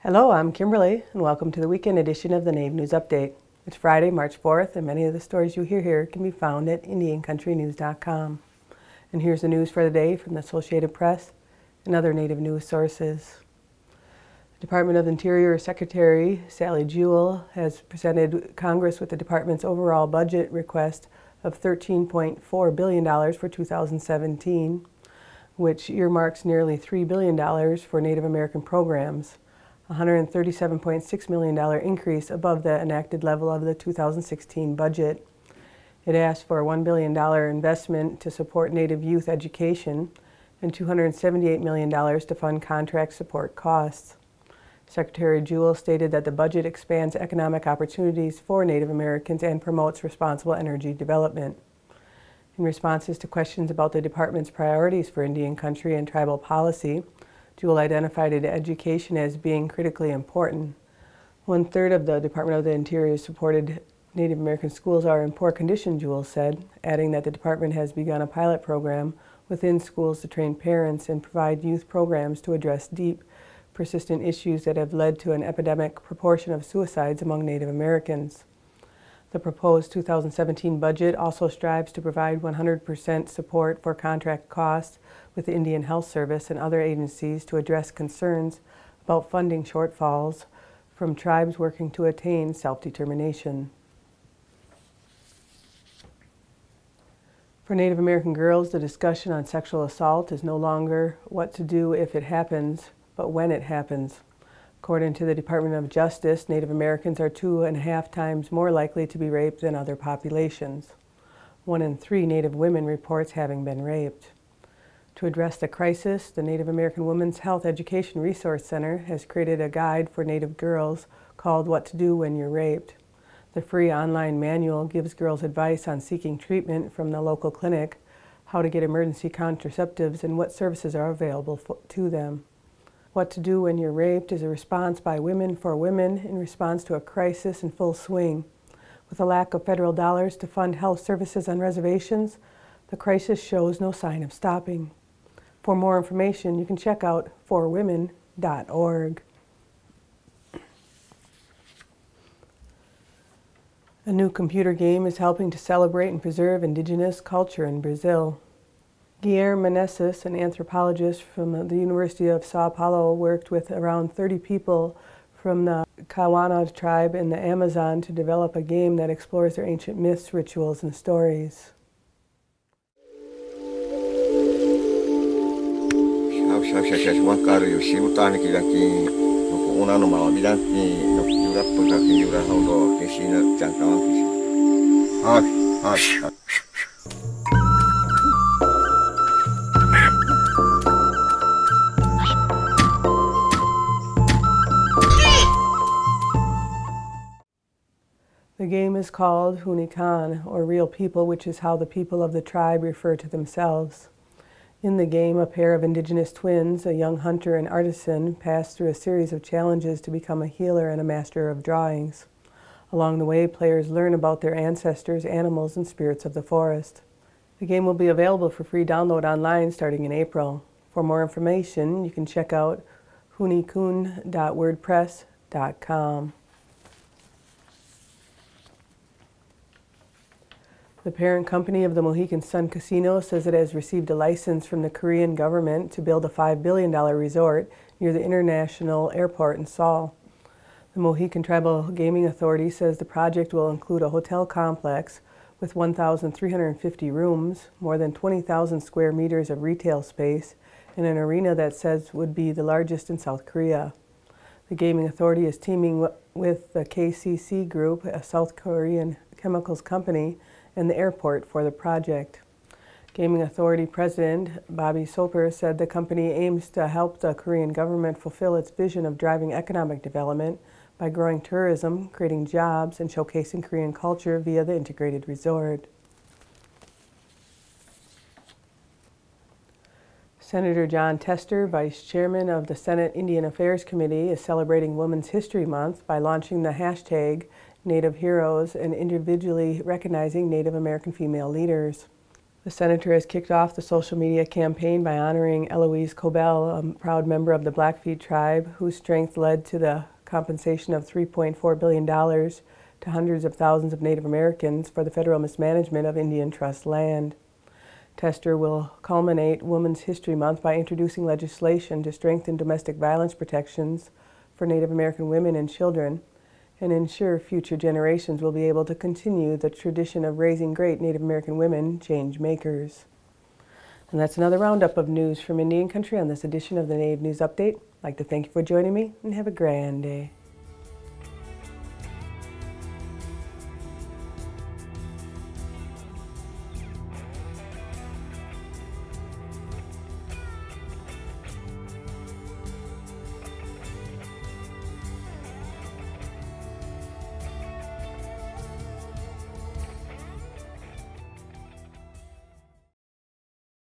Hello, I'm Kimberly, and welcome to the weekend edition of the Native News Update. It's Friday, March 4th, and many of the stories you hear here can be found at IndianCountryTV. And here's the news for the day from the Associated Press and other Native news sources. The Department of Interior Secretary Sally Jewell has presented Congress with the department's overall budget request of $13.4 billion for 2017, which earmarks nearly $3 billion for Native American programs, a $137.6 million increase above the enacted level of the 2016 budget. It asked for a $1 billion investment to support Native youth education and $278 million to fund contract support costs. Secretary Jewell stated that the budget expands economic opportunities for Native Americans and promotes responsible energy development. In responses to questions about the department's priorities for Indian country and tribal policy, Jewell identified education as being critically important. 1/3 of the Department of the Interior supported Native American schools are in poor condition, Jewell said, adding that the department has begun a pilot program within schools to train parents and provide youth programs to address deep, persistent issues that have led to an epidemic proportion of suicides among Native Americans. The proposed 2017 budget also strives to provide 100% support for contract costs with the Indian Health Service and other agencies to address concerns about funding shortfalls from tribes working to attain self-determination. For Native American girls, the discussion on sexual assault is no longer what to do if it happens, but when it happens. According to the Department of Justice, Native Americans are 2.5 times more likely to be raped than other populations. 1 in 3 Native women reports having been raped. To address the crisis, the Native American Women's Health Education Resource Center has created a guide for Native girls called What to Do When You're Raped. The free online manual gives girls advice on seeking treatment from the local clinic, how to get emergency contraceptives, and what services are available to them. What to Do When You're Raped is a response by women for women in response to a crisis in full swing. With a lack of federal dollars to fund health services on reservations, the crisis shows no sign of stopping. For more information, you can check out forwomen.org. A new computer game is helping to celebrate and preserve Indigenous culture in Brazil. Guilherme Meneses, an anthropologist from the University of Sao Paulo, worked with around 30 people from the Kawana tribe in the Amazon to develop a game that explores their ancient myths, rituals, and stories. The game is called Hunikan, or Real People, which is how the people of the tribe refer to themselves. In the game, a pair of Indigenous twins, a young hunter and artisan, pass through a series of challenges to become a healer and a master of drawings. Along the way, players learn about their ancestors, animals, and spirits of the forest. The game will be available for free download online starting in April. For more information, you can check out hunikun.wordpress.com. The parent company of the Mohigan Sun Casino says it has received a license from the Korean government to build a $5 billion resort near the international airport in Seoul. The Mohican Tribal Gaming Authority says the project will include a hotel complex with 1,350 rooms, more than 20,000 square meters of retail space, and an arena that says would be the largest in South Korea. The Gaming Authority is teaming with the KCC Group, a South Korean chemicals company, and the airport for the project. Gaming Authority President Bobby Soper said the company aims to help the Korean government fulfill its vision of driving economic development by growing tourism, creating jobs, and showcasing Korean culture via the integrated resort. Senator Jon Tester, Vice Chairman of the Senate Indian Affairs Committee, is celebrating Women's History Month by launching the hashtag Native Heroes and individually recognizing Native American female leaders. The senator has kicked off the social media campaign by honoring Eloise Cobell, a proud member of the Blackfeet tribe, whose strength led to the compensation of $3.4 billion to hundreds of thousands of Native Americans for the federal mismanagement of Indian trust land. Tester will culminate Women's History Month by introducing legislation to strengthen domestic violence protections for Native American women and children and ensure future generations will be able to continue the tradition of raising great Native American women change makers. And that's another roundup of news from Indian Country on this edition of the Native News Update. I'd like to thank you for joining me and have a grand day.